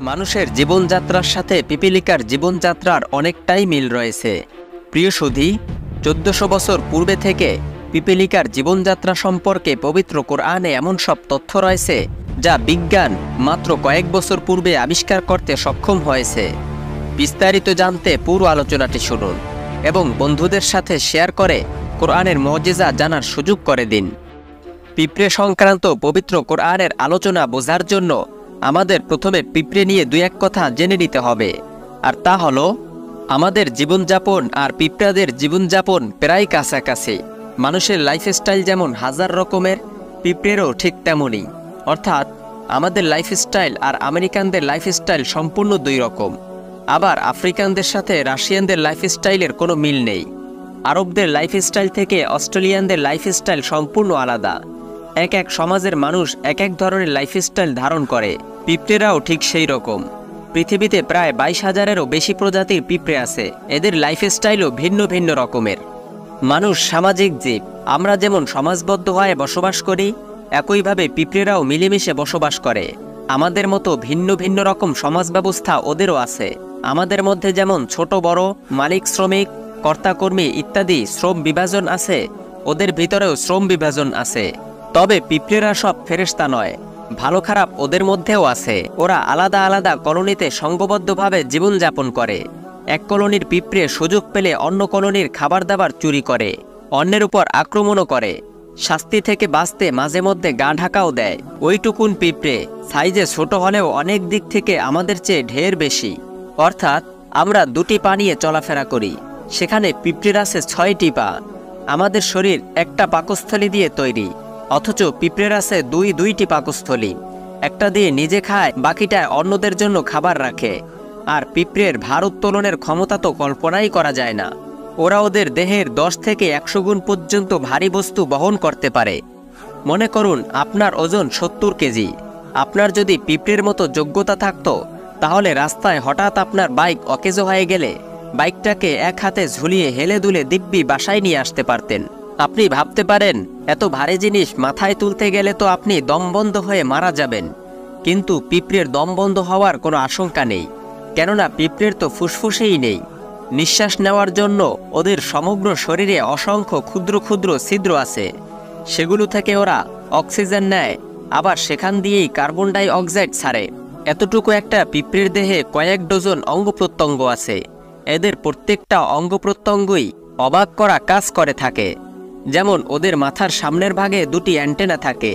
মানুষের জীবনযাত্রার সাথে পিপীলিকার জীবনযাত্রার অনেকটাই মিল রয়েছে। প্রিয় সুধী, 1400 বছর পূর্বে থেকে পিপীলিকার জীবনযাত্রা সম্পর্কে পবিত্র কোরআনে এমন সব তথ্য রয়েছে যা বিজ্ঞান মাত্র কয়েক বছর পূর্বে আবিষ্কার করতে সক্ষম হয়েছে। বিস্তারিত জানতে পুরো আলোচনাটি শুনুন এবং বন্ধুদের সাথে শেয়ার করে কোরআনের মুজিজা জানার সুযোগ করে দিন। পিঁপড়ে সংক্রান্ত পবিত্র কোরআনের আলোচনা বোঝার জন্য আমাদের প্রথমে পিঁপড়ে নিয়ে দুই এক কথা জেনে নিতে হবে। আর তা হলো, আমাদের জীবনযাপন আর পিঁপড়াদের জীবনযাপন প্রায় কাছাকাছি। মানুষের লাইফস্টাইল যেমন হাজার রকমের, পিঁপড়েরও ঠিক তেমনই। অর্থাৎ আমাদের লাইফস্টাইল আর আমেরিকানদের লাইফস্টাইল সম্পূর্ণ দুই রকম। আবার আফ্রিকানদের সাথে রাশিয়ানদের লাইফস্টাইলের কোনো মিল নেই। আরবদের লাইফস্টাইল থেকে অস্ট্রেলিয়ানদের লাইফস্টাইল সম্পূর্ণ আলাদা। এক এক সমাজের মানুষ এক এক ধরনের লাইফস্টাইল ধারণ করে। পিঁপড়েরাও ঠিক সেই রকম। পৃথিবীতে প্রায় 22,000-এরও বেশি প্রজাতির পিঁপড়ে আছে। এদের লাইফস্টাইলও ভিন্ন ভিন্ন রকমের। মানুষ সামাজিক জীব। আমরা যেমন সমাজবদ্ধ হয়ে বসবাস করি, একইভাবে পিঁপড়েরাও মিলেমিশে বসবাস করে। আমাদের মতো ভিন্ন ভিন্ন রকম সমাজ ব্যবস্থা ওদেরও আছে। আমাদের মধ্যে যেমন ছোট বড়, মালিক শ্রমিক, কর্তাকর্মী ইত্যাদি শ্রম বিভাজন আছে, ওদের ভিতরেও শ্রম বিভাজন আছে। তবে পিঁপড়েরা সব ফেরেশতা নয়, ভালো খারাপ ওদের মধ্যেও আছে। ওরা আলাদা আলাদা কলোনিতে সংঘবদ্ধভাবে জীবনযাপন করে। এক কলোনির পিঁপড়ে সুযোগ পেলে অন্য কলোনির খাবার দাবার চুরি করে, অন্যের উপর আক্রমণও করে। শাস্তি থেকে বাঁচতে মাঝে মধ্যে গা ঢাকাও দেয়। ওইটুকুন পিঁপড়ে সাইজে ছোট হলেও অনেক দিক থেকে আমাদের চেয়ে ঢের বেশি। অর্থাৎ আমরা দুটি পা নিয়ে চলাফেরা করি, সেখানে পিঁপড়ের আছে 6টি পা। আমাদের শরীর একটা পাকস্থলী দিয়ে তৈরি, অথচ পিঁপড়ের আছে দুইটি পাকস্থলী। একটা দিয়ে নিজে খায়, বাকিটায় অন্যদের জন্য খাবার রাখে। আর পিঁপড়ের ভার উত্তোলনের ক্ষমতা তো কল্পনাই করা যায় না। ওরা ওদের দেহের 10 থেকে 100 গুণ পর্যন্ত ভারী বস্তু বহন করতে পারে। মনে করুন আপনার ওজন 70 কেজি। আপনার যদি পিঁপড়ের মতো যোগ্যতা থাকতো, তাহলে রাস্তায় হঠাৎ আপনার বাইক অকেজো হয়ে গেলে বাইকটাকে এক হাতে ঝুলিয়ে হেলে দুলে দিব্যি বাসায় নিয়ে আসতে পারতেন। আপনি ভাবতে পারেন, এত ভারী জিনিস মাথায় তুলতে গেলে তো আপনি দমবন্ধ হয়ে মারা যাবেন। কিন্তু পিঁপড়ের দমবন্ধ হওয়ার কোনো আশঙ্কা নেই, কেননা পিঁপড়ের তো ফুসফুসেই নেই। নিঃশ্বাস নেওয়ার জন্য ওদের সমগ্র শরীরে অসংখ্য ক্ষুদ্র ক্ষুদ্র ছিদ্র আছে। সেগুলো থেকে ওরা অক্সিজেন নেয়, আবার সেখান দিয়েই কার্বন ডাই অক্সাইড ছাড়ে। এতটুকু একটা পিঁপড়ের দেহে কয়েক ডজন অঙ্গ প্রত্যঙ্গ আছে। এদের প্রত্যেকটা অঙ্গ প্রত্যঙ্গই অবাক করা কাজ করে থাকে। যেমন ওদের মাথার সামনের ভাগে 2টি অ্যান্টেনা থাকে।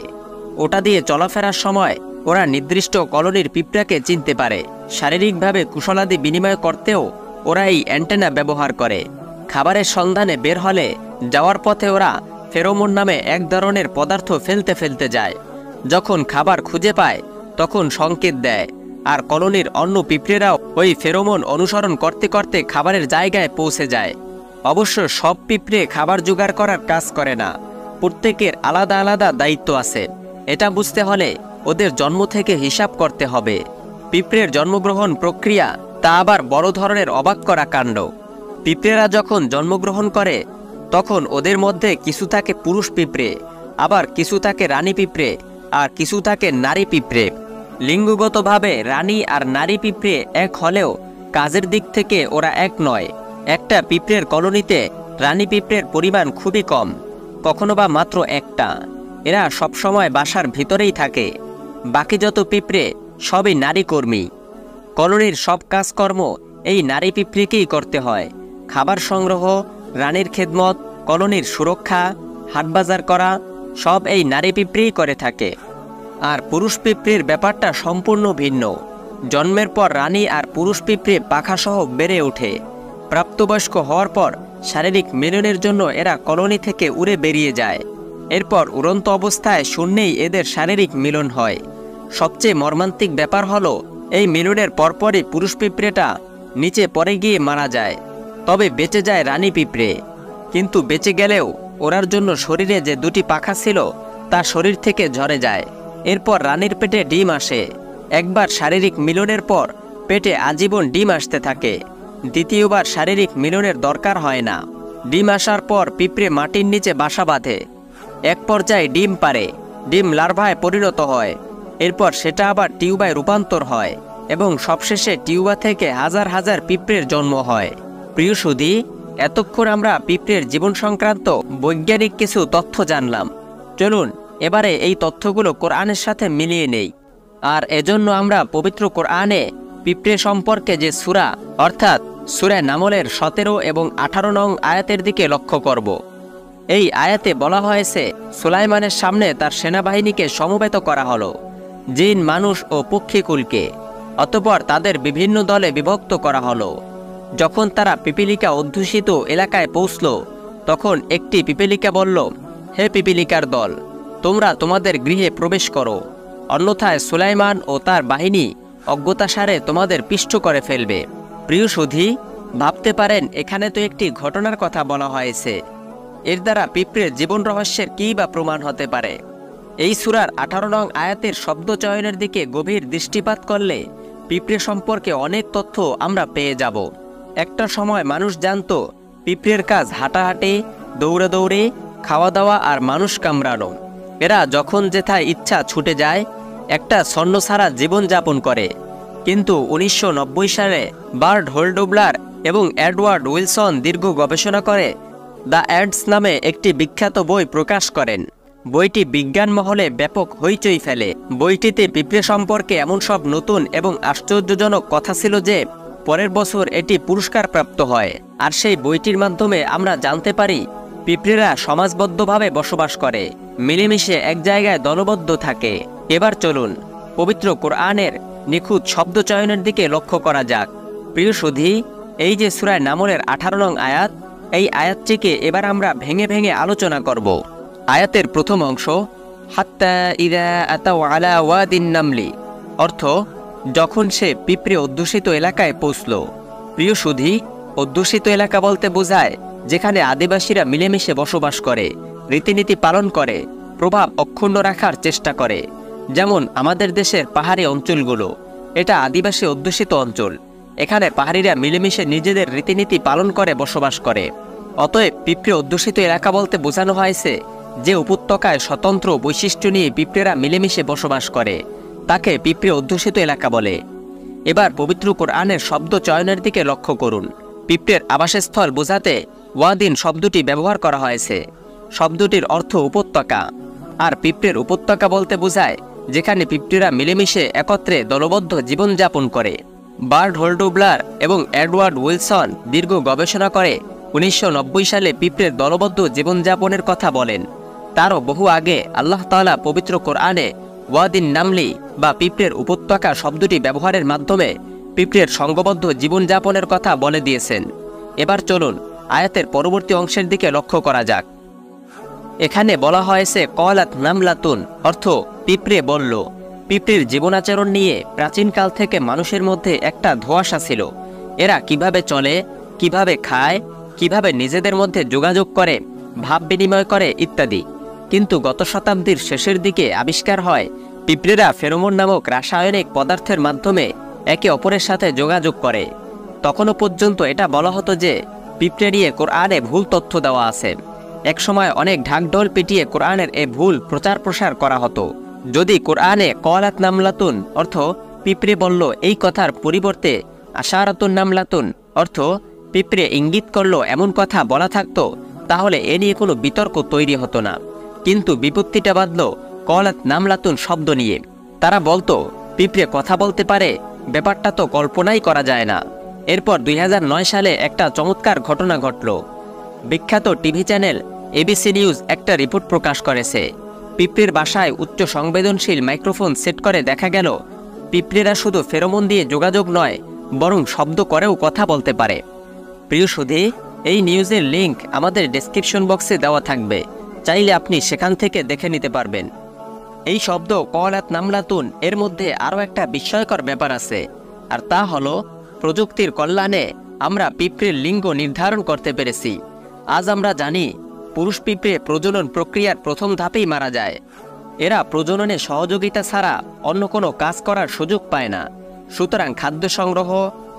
ওটা দিয়ে চলাফেরার সময় ওরা নির্দিষ্ট কলোনির পিঁপড়াকে চিনতে পারে। শারীরিকভাবে কুশলাদি বিনিময় করতেও ওরা এই অ্যান্টেনা ব্যবহার করে। খাবারের সন্ধানে বের হলে যাওয়ার পথে ওরা ফেরোমন নামে এক ধরনের পদার্থ ফেলতে ফেলতে যায়। যখন খাবার খুঁজে পায় তখন সংকেত দেয়, আর কলোনির অন্য পিঁপড়েরাও ওই ফেরোমন অনুসরণ করতে করতে খাবারের জায়গায় পৌঁছে যায়। অবশ্য সব পিঁপড়ে খাবার জোগাড় করার কাজ করে না, প্রত্যেকের আলাদা আলাদা দায়িত্ব আছে। এটা বুঝতে হলে ওদের জন্ম থেকে হিসাব করতে হবে। পিঁপড়ের জন্মগ্রহণ প্রক্রিয়া তা আবার বড় ধরনের অবাক করা কাণ্ড। পিঁপড়েরা যখন জন্মগ্রহণ করে তখন ওদের মধ্যে কিছু থাকে পুরুষ পিঁপড়ে, আবার কিছু থাকে রানী পিঁপড়ে, আর কিছু থাকে নারী পিঁপড়ে। লিঙ্গগতভাবে রানী আর নারী পিঁপড়ে এক হলেও কাজের দিক থেকে ওরা এক নয়। একটা পিঁপড়ের কলোনিতে রানী পিঁপড়ের পরিমাণ খুবই কম, কখনো বা মাত্র একটা। এরা সবসময় বাসার ভিতরেই থাকে। বাকি যত পিঁপড়ে সবই নারী কর্মী। কলোনির সব কাজকর্ম এই নারী পিঁপড়েকেই করতে হয়। খাবার সংগ্রহ, রানীর খেদমত, কলোনির সুরক্ষা, হাটবাজার করা সব এই নারী পিঁপড়েই করে থাকে। আর পুরুষ পিঁপড়ের ব্যাপারটা সম্পূর্ণ ভিন্ন। জন্মের পর রানী আর পুরুষ পিঁপড়ে পাখাসহ বেড়ে ওঠে। প্রাপ্তবয়স্ক হওয়ার পর শারীরিক মিলনের জন্য এরা কলোনি থেকে উড়ে বেরিয়ে যায়। এরপর উড়ন্ত অবস্থায় শূন্যেই এদের শারীরিক মিলন হয়। সবচেয়ে মর্মান্তিক ব্যাপার হলো, এই মিলনের পরপরই পুরুষ পিঁপড়েটা নিচে পড়ে গিয়ে মারা যায়। তবে বেঁচে যায় রানী পিঁপড়ে। কিন্তু বেঁচে গেলেও ওরার জন্য শরীরে যে 2টি পাখা ছিল তা শরীর থেকে ঝরে যায়। এরপর রানীর পেটে ডিম আসে। একবার শারীরিক মিলনের পর পেটে আজীবন ডিম আসতে থাকে। দ্বিতীয়বার শারীরিক মিলনের দরকার হয় না। ডিম আসার পর পিঁপড়ে মাটির নিচে বাসা বাঁধে। এক পর্যায়ে ডিম পারে, ডিম লার্ভায় পরিণত হয়। এরপর সেটা আবার টিউবায় রূপান্তর হয়। এবং সবশেষে টিউবা থেকে হাজার হাজার পিঁপড়ের জন্ম হয়। প্রিয় সুধী, এতক্ষণ আমরা পিঁপড়ের জীবন সংক্রান্ত বৈজ্ঞানিক কিছু তথ্য জানলাম। চলুন এবারে এই তথ্যগুলো কোরআনের সাথে মিলিয়ে নেই। আর এজন্য আমরা পবিত্র কোরআনে পিঁপড়ে সম্পর্কে যে সূরা অর্থাৎ সূরা নামলের 17 এবং 18 নং আয়াতের দিকে লক্ষ্য করব। এই আয়াতে বলা হয়েছে সুলাইমানের সামনে তার সেনাবাহিনীকে সমবেত করা হলো, জিন, মানুষ ও পক্ষীকুলকে। অতঃপর তাদের বিভিন্ন দলে বিভক্ত করা হলো। যখন তারা পিপীলিকা অধ্যুষিত এলাকায় পৌঁছল, তখন একটি পিপীলিকা বলল, হে পিপীলিকার দল, তোমরা তোমাদের গৃহে প্রবেশ করো, অন্যথায় সুলাইমান ও তার বাহিনী অজ্ঞতাসারে তোমাদের পিষ্ট করে ফেলবে। প্রিয় সুধী, ভাবতে পারেন এখানে তো একটি ঘটনার কথা বলা হয়েছে, এর দ্বারা পিঁপড়ের জীবন রহস্যের কী বা প্রমাণ হতে পারে? এই সূরার 18 নং আয়াতের শব্দ চয়নের দিকে গভীর দৃষ্টিপাত করলে পিঁপড়ে সম্পর্কে অনেক তথ্য আমরা পেয়ে যাব। একটা সময় মানুষ জানত পিঁপড়ের কাজ হাঁটাহাঁটি, দৌড়ে, খাওয়া দাওয়া আর মানুষ কামড়ানো। এরা যখন যেথায় ইচ্ছা ছুটে যায়, একটা ছন্নছাড়া জীবনযাপন করে। কিন্তু 1990 সালে বার্ট হোলডুবলার এবং এডওয়ার্ড উইলসন দীর্ঘ গবেষণা করে দ্য অ্যান্টস নামে একটি বিখ্যাত বই প্রকাশ করেন। বইটি বিজ্ঞান মহলে ব্যাপক হইচই ফেলে। বইটিতে পিঁপড়ে সম্পর্কে এমন সব নতুন এবং আশ্চর্যজনক কথা ছিল যে পরের বছর এটি পুরস্কারপ্রাপ্ত হয়। আর সেই বইটির মাধ্যমে আমরা জানতে পারি পিঁপড়েরা সমাজবদ্ধভাবে বসবাস করে, মিলেমিশে এক জায়গায় দলবদ্ধ থাকে। এবার চলুন পবিত্র কোরআনের নিখুঁত শব্দ চয়নের দিকে লক্ষ্য করা যাক। প্রিয় সুধী, এই যে সূরা নামলের 18 নং আয়াত, এই আয়াতটিকে এবার আমরা ভেঙে ভেঙে আলোচনা করব। আয়াতের প্রথম অংশ, হাত্তা ইযা আতাউ আলা ওয়াদিন নামলি, অর্থ যখন সে পিঁপড়ে অধ্যুষিত এলাকায় পৌঁছল। প্রিয় সুধী, অধ্যুষিত এলাকা বলতে বোঝায় যেখানে আদিবাসীরা মিলেমিশে বসবাস করে, রীতিনীতি পালন করে, প্রভাব অক্ষুণ্ণ রাখার চেষ্টা করে। যেমন আমাদের দেশের পাহাড়ি অঞ্চলগুলো, এটা আদিবাসী অধ্যুষিত অঞ্চল। এখানে পাহাড়িরা মিলেমিশে নিজেদের রীতিনীতি পালন করে বসবাস করে। অতএব পিঁপড়ে অধ্যুষিত এলাকা বলতে বোঝানো হয়েছে যে উপত্যকায় স্বতন্ত্র বৈশিষ্ট্য নিয়ে পিঁপড়েরা মিলেমিশে বসবাস করে, তাকে পিঁপড়ে অধ্যুষিত এলাকা বলে। এবার পবিত্র কোরআনের শব্দ চয়নের দিকে লক্ষ্য করুন। পিঁপড়ের আবাসস্থল বোঝাতে ওয়াদিন শব্দটি ব্যবহার করা হয়েছে। শব্দটির অর্থ উপত্যকা। আর পিঁপড়ের উপত্যকা বলতে বোঝায় যেখানে পিঁপড়েরা মিলেমিশে একত্রে দলবদ্ধ জীবনযাপন করে। বার্ট হোলডুবলার এবং এডওয়ার্ড উইলসন দীর্ঘ গবেষণা করে 1990 সালে পিঁপড়ের দলবদ্ধ জীবনযাপনের কথা বলেন। তারও বহু আগে আল্লাহ তাআলা পবিত্র কোরআনে ওয়াদিন নামলি বা পিঁপড়ের উপত্যকা শব্দটি ব্যবহারের মাধ্যমে পিঁপড়ের সংঘবদ্ধ জীবনযাপনের কথা বলে দিয়েছেন। এবার চলুন আয়াতের পরবর্তী অংশের দিকে লক্ষ্য করা যাক। এখানে বলা হয়েছে কলাত নামলাতুন, অর্থ পিঁপড়ে বলল। পিঁপড়ের জীবনাচরণ নিয়ে প্রাচীনকাল থেকে মানুষের মধ্যে একটা ধোঁয়াশা ছিল। এরা কিভাবে চলে, কিভাবে খায়, কিভাবে নিজেদের মধ্যে যোগাযোগ করে, ভাব বিনিময় করে ইত্যাদি। কিন্তু গত শতাব্দীর শেষের দিকে আবিষ্কার হয় পিঁপড়েরা ফেরোমন নামক রাসায়নিক পদার্থের মাধ্যমে একে অপরের সাথে যোগাযোগ করে। তখনও পর্যন্ত এটা বলা হতো যে পিঁপড়ে নিয়ে কোরআনে ভুল তথ্য দেওয়া আছে। একসময় অনেক ঢাকঢোল পিটিয়ে কোরআনের এ ভুল প্রচার প্রসার করা হতো। যদি কোরআনে কলাত নামলাতুন অর্থ পিঁপড়ে বলল এই কথার পরিবর্তে আশারাতুন নামলাতুন অর্থ পিঁপড়ে ইঙ্গিত করল এমন কথা বলা থাকতো, তাহলে এ নিয়ে কোনো বিতর্ক তৈরি হতো না। কিন্তু বিপত্তিটা বাঁধল কলাত নামলাতুন শব্দ নিয়ে। তারা বলতো পিঁপড়ে কথা বলতে পারে, ব্যাপারটা তো কল্পনাই করা যায় না। এরপর 2009 সালে একটা চমৎকার ঘটনা ঘটল। বিখ্যাত টিভি চ্যানেল এবিসি নিউজ একটা রিপোর্ট প্রকাশ করেছে। পিঁপড়ের বাসায় উচ্চ সংবেদনশীল মাইক্রোফোন সেট করে দেখা গেল পিঁপড়েরা শুধু ফেরোমন দিয়ে যোগাযোগ নয়, বরং শব্দ করেও কথা বলতে পারে। প্রিয় সুধী, এই নিউজের লিংক আমাদের ডেসক্রিপশন বক্সে দেওয়া থাকবে, চাইলে আপনি সেখান থেকে দেখে নিতে পারবেন। এই শব্দ কলাত নামলাতুন এর মধ্যে আরও একটা বিস্ময়কর ব্যাপার আছে, আর তা হলো প্রযুক্তির কল্যাণে আমরা পিঁপড়ের লিঙ্গ নির্ধারণ করতে পেরেছি। আজ আমরা জানি পুরুষ পিঁপড়ে প্রজনন প্রক্রিয়ার প্রথম ধাপেই মারা যায়। এরা প্রজননে সহযোগিতা ছাড়া অন্য কোনো কাজ করার সুযোগ পায় না। সুতরাং খাদ্য সংগ্রহ,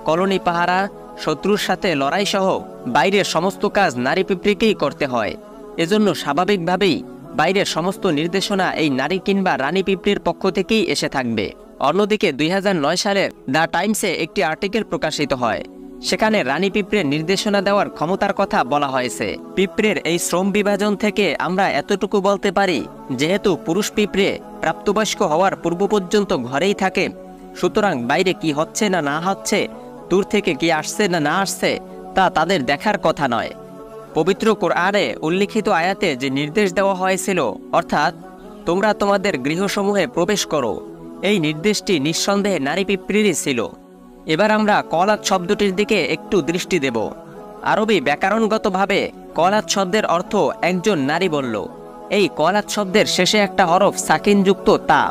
কলোনি পাহারা, শত্রুর সাথে লড়াই সহ বাইরের সমস্ত কাজ নারী পিঁপড়েকেই করতে হয়। এজন্য স্বাভাবিকভাবেই বাইরের সমস্ত নির্দেশনা এই নারী কিংবা রানী পিঁপড়ের পক্ষ থেকেই এসে থাকবে। অন্যদিকে 2009 সালের দ্য টাইমসে একটি আর্টিকেল প্রকাশিত হয়। সেখানে রানী পিঁপড়ের নির্দেশনা দেওয়ার ক্ষমতার কথা বলা হয়েছে। পিঁপড়ের এই শ্রম বিভাজন থেকে আমরা এতটুকু বলতে পারি, যেহেতু পুরুষ পিঁপড়ে প্রাপ্তবয়স্ক হওয়ার পূর্ব পর্যন্ত ঘরেই থাকে, সুতরাং বাইরে কি হচ্ছে না না হচ্ছে, দূর থেকে কি আসছে না না আসছে, তা তাদের দেখার কথা নয়। পবিত্র কোরআনে উল্লিখিত আয়াতে যে নির্দেশ দেওয়া হয়েছিল, অর্থাৎ তোমরা তোমাদের গৃহসমূহে প্রবেশ করো, এই নির্দেশটি নিঃসন্দেহে নারী পিঁপড়েরই ছিল। এবার আমরা কলাত শব্দটির দিকে একটু দৃষ্টি দেব। আরবি ব্যাকরণগতভাবে কলাত শব্দের অর্থ একজন নারী বলল। এই কলাত শব্দের শেষে একটা হরফ সাকিনযুক্ত তা।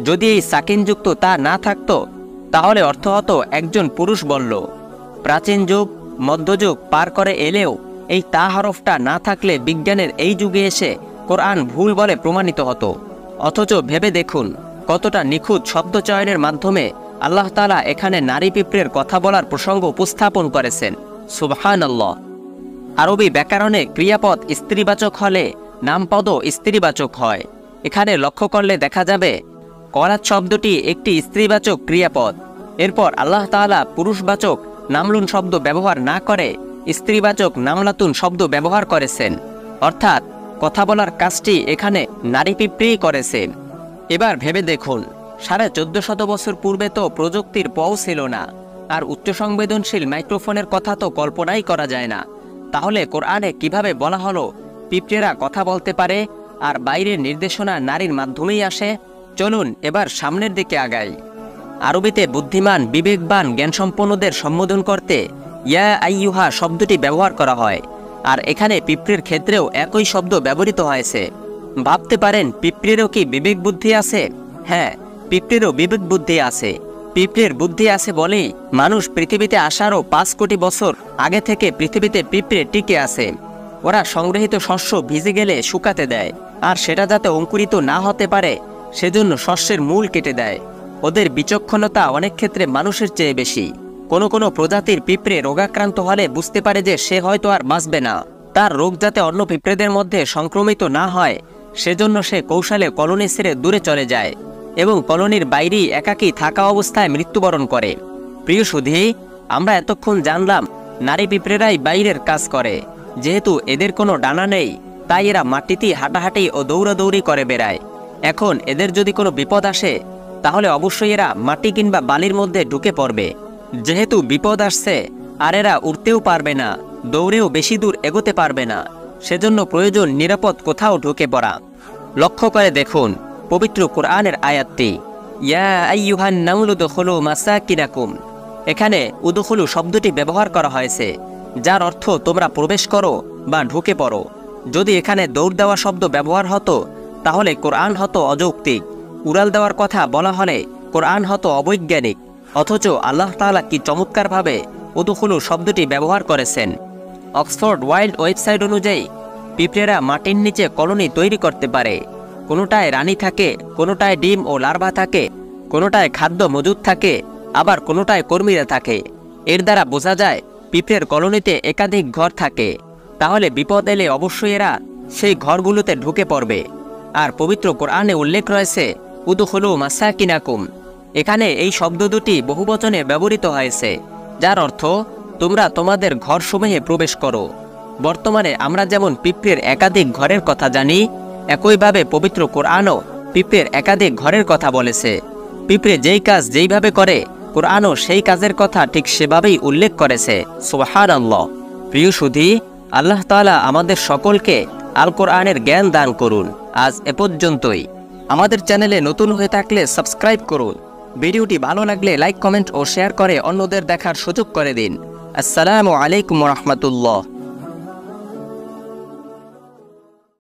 যদি এই সাকিনযুক্ত তা না থাকতো তাহলে অর্থ হতো একজন পুরুষ বলল। প্রাচীন যুগ মধ্যযুগ পার করে এলেও এই তা হরফটা না থাকলে বিজ্ঞানের এই যুগে এসে কোরআন ভুল বলে প্রমাণিত হতো। অথচ ভেবে দেখুন কতটা নিখুঁত শব্দ চয়নের মাধ্যমে আল্লাহ তাআলা এখানে নারী পিঁপড়ের কথা বলার প্রসঙ্গ উপস্থাপন করেছেন। সুবহানাল্লাহ। আরবি ব্যাকরণে ক্রিয়াপদ স্ত্রীবাচক হলে নামপদও স্ত্রীবাচক হয়। এখানে লক্ষ্য করলে দেখা যাবে কলাত শব্দটি একটি স্ত্রীবাচক ক্রিয়াপদ। এরপর আল্লাহ তাআলা পুরুষবাচক নামলুন শব্দ ব্যবহার না করে স্ত্রীবাচক নামলাতুন শব্দ ব্যবহার করেছেন, অর্থাৎ কথা বলার কাজটি এখানে নারী পিঁপড়েই করেছে। এবার ভেবে দেখুন 1450 বছর পূর্বে তো প্রযুক্তির পও ছিল না, আর উচ্চ সংবেদনশীল মাইক্রোফোনের কথা তো কল্পনাই করা যায় না। তাহলে কোরআনে কিভাবে বলা হলো পিঁপড়েরা কথা বলতে পারে আর বাইরের নির্দেশনা নারীর মাধ্যমেই আসে? চলুন এবার সামনের দিকে আগাই। আরবিতে বুদ্ধিমান বিবেকবান জ্ঞানসম্পন্নদের সম্বোধন করতে ইয়া আইয়ুহা শব্দটি ব্যবহার করা হয়, আর এখানে পিঁপড়ের ক্ষেত্রেও একই শব্দ ব্যবহৃত হয়েছে। ভাবতে পারেন পিঁপড়েরও কি বিবেক বুদ্ধি আছে? হ্যাঁ, পিঁপড়েরও বিবেক বুদ্ধি আছে। পিঁপড়ের বুদ্ধি আছে বলেই মানুষ পৃথিবীতে আসারও 5 কোটি বছর আগে থেকে পৃথিবীতে পিঁপড়ে টিকে আছে। ওরা সংগৃহীত শস্য ভিজে গেলে শুকাতে দেয়, আর সেটা যাতে অঙ্কুরিত না হতে পারে সেজন্য শস্যের মূল কেটে দেয়। ওদের বিচক্ষণতা অনেক ক্ষেত্রে মানুষের চেয়ে বেশি। কোনো কোনো প্রজাতির পিঁপড়ে রোগাক্রান্ত হলে বুঝতে পারে যে সে হয়তো আর বাঁচবে না। তার রোগ যাতে অন্য পিঁপড়েদের মধ্যে সংক্রমিত না হয় সেজন্য সে কৌশলে কলোনি ছেড়ে দূরে চলে যায় এবং কলোনির বাইরেই একাকী থাকা অবস্থায় মৃত্যুবরণ করে। প্রিয় সুধী, আমরা এতক্ষণ জানলাম নারী পিঁপড়েরাই বাইরের কাজ করে। যেহেতু এদের কোনো ডানা নেই তাই এরা মাটিতেই হাঁটাহাঁটি ও দৌড়াদৌড়ি করে বেড়ায়। এখন এদের যদি কোনো বিপদ আসে তাহলে অবশ্যই এরা মাটি কিংবা বালির মধ্যে ঢুকে পড়বে। যেহেতু বিপদ আসছে আর এরা উড়তেও পারবে না, দৌড়েও বেশি দূর এগোতে পারবে না, সেজন্য প্রয়োজন নিরাপদ কোথাও ঢুকে পড়া। লক্ষ্য করে দেখুন পবিত্র কোরআনের আয়াতটি, ইয়া আইয়ুহান নামলু দুখুলু মাসাকিনাকুম। এখানে উদখুলু শব্দটি ব্যবহার করা হয়েছে, যার অর্থ তোমরা প্রবেশ করো বা ঢুকে পড়ো। যদি এখানে দৌড় দেওয়া শব্দ ব্যবহার হতো তাহলে কোরআন হতো অযৌক্তিক। উড়াল দেওয়ার কথা বলা হলে কোরআন হতো অবৈজ্ঞানিক। অথচ আল্লাহ তাআলা কি চমৎকারভাবে উদখুলু শব্দটি ব্যবহার করেছেন। অক্সফোর্ড ওয়াইল্ড ওয়েবসাইট অনুযায়ী পিঁপড়েরা মাটির নিচে কলোনি তৈরি করতে পারে। কোনোটায় রানী থাকে, কোনোটায় ডিম ও লার্ভা থাকে, কোনোটায় খাদ্য মজুদ থাকে, আবার কোনোটায় কর্মীরা থাকে। এর দ্বারা বোঝা যায় পিঁপড়ের কলোনিতে একাধিক ঘর থাকে। তাহলে বিপদ এলে অবশ্যই এরা সেই ঘরগুলোতে ঢুকে পড়বে। আর পবিত্র কোরআনে উল্লেখ রয়েছে উদখুলু মাসাকিনাকুম। এখানে এই শব্দ দুটি বহুবচনে ব্যবহৃত হয়েছে, যার অর্থ তোমরা তোমাদের ঘরসমূহে প্রবেশ করো। বর্তমানে আমরা যেমন পিঁপড়ের একাধিক ঘরের কথা জানি, একইভাবে পবিত্র কোরআনও পিঁপড়ের একাধিক ঘরের কথা বলেছে। পিঁপড়ে যেই কাজ যেইভাবে করে কোরআনও সেই কাজের কথা ঠিক সেভাবেই উল্লেখ করেছে। সুবহানাল্লাহ। প্রিয় সুধী, আল্লাহ তাআলা আমাদের সকলকে আল কোরআনের জ্ঞান দান করুন। আজ এ পর্যন্তই। আমাদের চ্যানেলে নতুন হয়ে থাকলে সাবস্ক্রাইব করুন। ভিডিওটি ভালো লাগলে লাইক, কমেন্ট ও শেয়ার করে অন্যদের দেখার সুযোগ করে দিন। আসসালামু আলাইকুম ওয়া রাহমাতুল্লাহ।